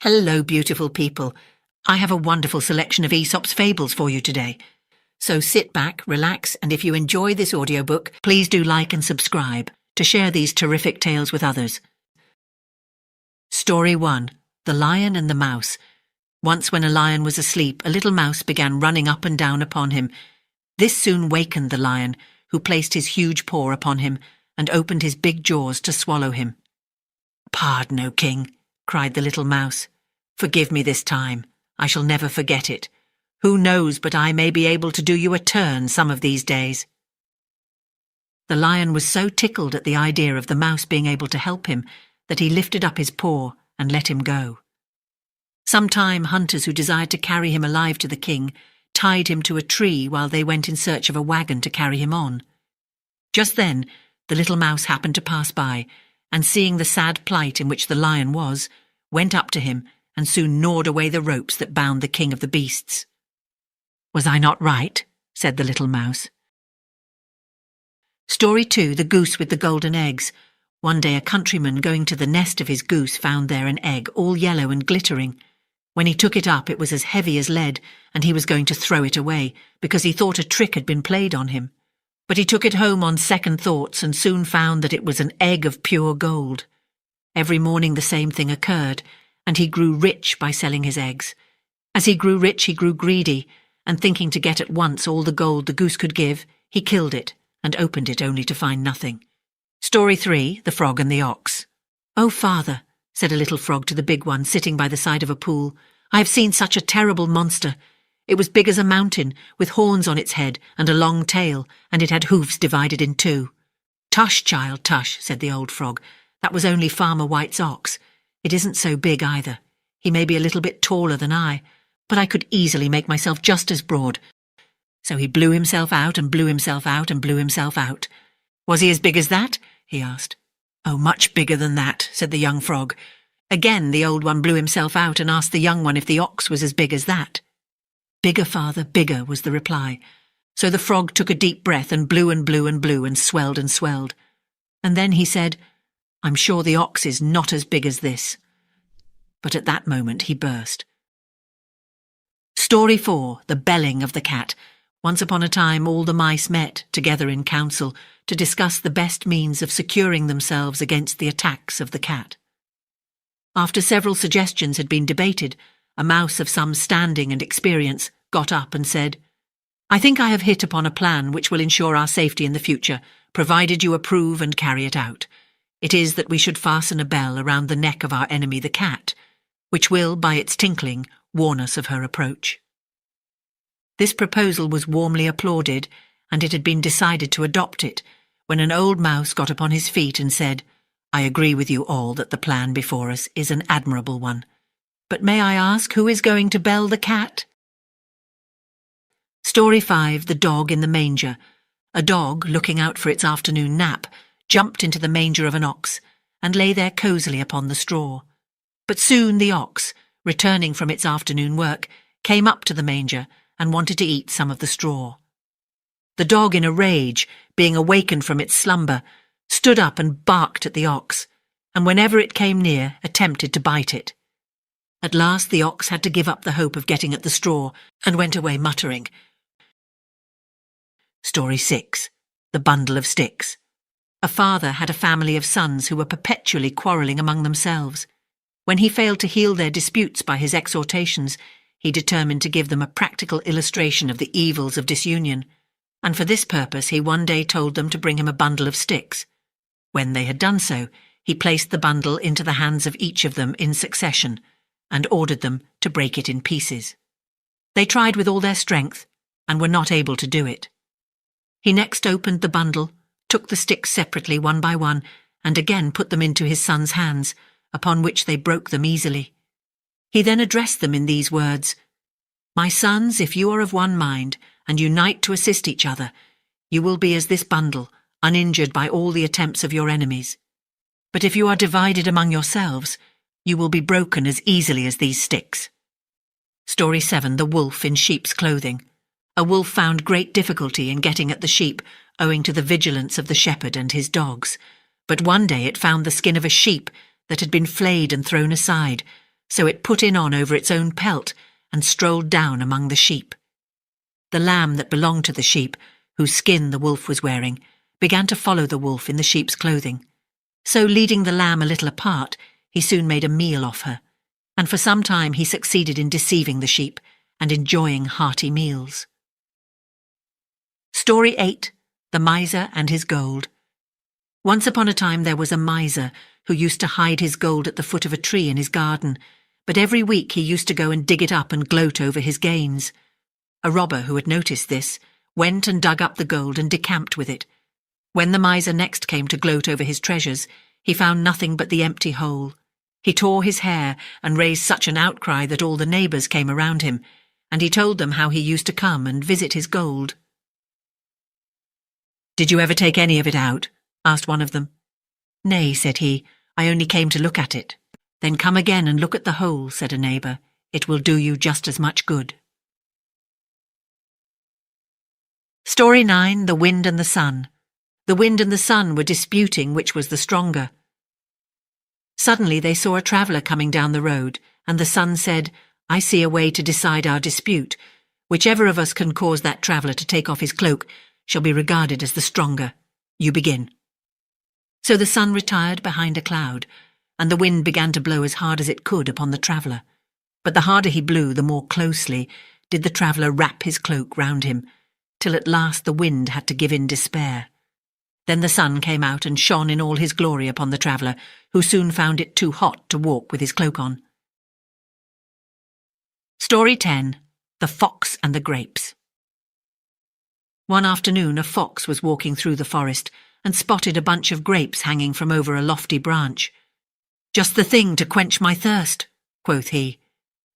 Hello, beautiful people. I have a wonderful selection of Aesop's fables for you today. So sit back, relax, and if you enjoy this audiobook, please do like and subscribe to share these terrific tales with others. Story 1. The Lion and the Mouse. Once when a lion was asleep, a little mouse began running up and down upon him. This soon wakened the lion, who placed his huge paw upon him and opened his big jaws to swallow him. "Pardon, O king," cried the little mouse. "Forgive me this time. I shall never forget it. Who knows but I may be able to do you a turn some of these days." The lion was so tickled at the idea of the mouse being able to help him that he lifted up his paw and let him go. Sometime hunters who desired to carry him alive to the king tied him to a tree while they went in search of a wagon to carry him on. Just then, the little mouse happened to pass by, and seeing the sad plight in which the lion was, went up to him and soon gnawed away the ropes that bound the king of the beasts. "Was I not right?" said the little mouse. Story 2. The Goose with the Golden Eggs. One day a countryman going to the nest of his goose found there an egg all yellow and glittering. When he took it up, it was as heavy as lead, and he was going to throw it away, because he thought a trick had been played on him. But he took it home on second thoughts and soon found that it was an egg of pure gold. Every morning the same thing occurred, and he grew rich by selling his eggs. As he grew rich, he grew greedy, and thinking to get at once all the gold the goose could give, he killed it and opened it only to find nothing. Story 3. The Frog and the Ox. "Oh, father," said a little frog to the big one sitting by the side of a pool, "I have seen such a terrible monster. It was big as a mountain, with horns on its head and a long tail, and it had hoofs divided in two." "Tush, child, tush," said the old frog. "That was only Farmer White's ox. It isn't so big either. He may be a little bit taller than I, but I could easily make myself just as broad." So he blew himself out and blew himself out and blew himself out. "Was he as big as that?" he asked. "Oh, much bigger than that," said the young frog. Again the old one blew himself out and asked the young one if the ox was as big as that. "Bigger, father, bigger," was the reply. So the frog took a deep breath and blew and blew and blew and swelled and swelled. And then he said, "I'm sure the ox is not as big as this." But at that moment he burst. Story 4. The Belling of the Cat. Once upon a time all the mice met together in council to discuss the best means of securing themselves against the attacks of the cat. After several suggestions had been debated, a mouse of some standing and experience got up and said, "I think I have hit upon a plan which will ensure our safety in the future, provided you approve and carry it out. It is that we should fasten a bell around the neck of our enemy the cat, which will, by its tinkling, warn us of her approach." This proposal was warmly applauded, and it had been decided to adopt it, when an old mouse got upon his feet and said, "I agree with you all that the plan before us is an admirable one. But may I ask who is going to bell the cat?" Story 5. The Dog in the Manger. A dog, looking out for its afternoon nap, jumped into the manger of an ox and lay there cosily upon the straw. But soon the ox, returning from its afternoon work, came up to the manger and wanted to eat some of the straw. The dog, in a rage, being awakened from its slumber, stood up and barked at the ox, and whenever it came near, attempted to bite it. At last the ox had to give up the hope of getting at the straw, and went away muttering. Story 6. The Bundle of Sticks. A father had a family of sons who were perpetually quarrelling among themselves. When he failed to heal their disputes by his exhortations, he determined to give them a practical illustration of the evils of disunion, and for this purpose he one day told them to bring him a bundle of sticks. When they had done so, he placed the bundle into the hands of each of them in succession, and ordered them to break it in pieces. They tried with all their strength, and were not able to do it. He next opened the bundle, took the sticks separately one by one, and again put them into his sons' hands, upon which they broke them easily. He then addressed them in these words, "My sons, if you are of one mind, and unite to assist each other, you will be as this bundle, uninjured by all the attempts of your enemies. But if you are divided among yourselves, you will be broken as easily as these sticks." Story 7. The Wolf in Sheep's Clothing. A wolf found great difficulty in getting at the sheep, owing to the vigilance of the shepherd and his dogs. But one day it found the skin of a sheep that had been flayed and thrown aside, so it put in on over its own pelt and strolled down among the sheep. The lamb that belonged to the sheep, whose skin the wolf was wearing, began to follow the wolf in the sheep's clothing. So, leading the lamb a little apart, he soon made a meal off her, and for some time he succeeded in deceiving the sheep and enjoying hearty meals. Story 8. The Miser and His Gold. Once upon a time there was a miser who used to hide his gold at the foot of a tree in his garden, but every week he used to go and dig it up and gloat over his gains. A robber who had noticed this went and dug up the gold and decamped with it. When the miser next came to gloat over his treasures, he found nothing but the empty hole. He tore his hair and raised such an outcry that all the neighbours came around him, and he told them how he used to come and visit his gold. "Did you ever take any of it out?" asked one of them. "Nay," said he, "I only came to look at it." "Then come again and look at the hole," said a neighbour. "It will do you just as much good." Story 9. The Wind and the Sun. The wind and the sun were disputing which was the stronger. Suddenly they saw a traveller coming down the road, and the sun said, "I see a way to decide our dispute. Whichever of us can cause that traveller to take off his cloak shall be regarded as the stronger. You begin." So the sun retired behind a cloud, and the wind began to blow as hard as it could upon the traveller. But the harder he blew, the more closely did the traveller wrap his cloak round him, till at last the wind had to give in despair. Then the sun came out and shone in all his glory upon the traveller, who soon found it too hot to walk with his cloak on. Story 10. The Fox and the Grapes. One afternoon a fox was walking through the forest and spotted a bunch of grapes hanging from over a lofty branch. "Just the thing to quench my thirst," quoth he.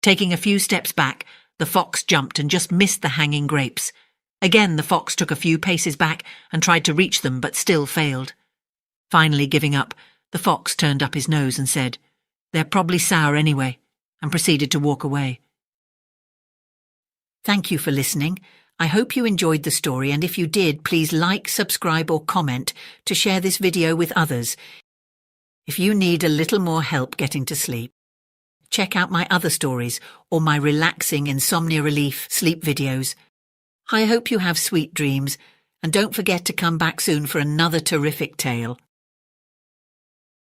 Taking a few steps back, the fox jumped and just missed the hanging grapes. Again the fox took a few paces back and tried to reach them, but still failed. Finally giving up, the fox turned up his nose and said, "They're probably sour anyway," and proceeded to walk away. Thank you for listening. I hope you enjoyed the story, and if you did, please like, subscribe or comment to share this video with others. If you need a little more help getting to sleep, check out my other stories or my relaxing insomnia relief sleep videos. I hope you have sweet dreams, and don't forget to come back soon for another terrific tale.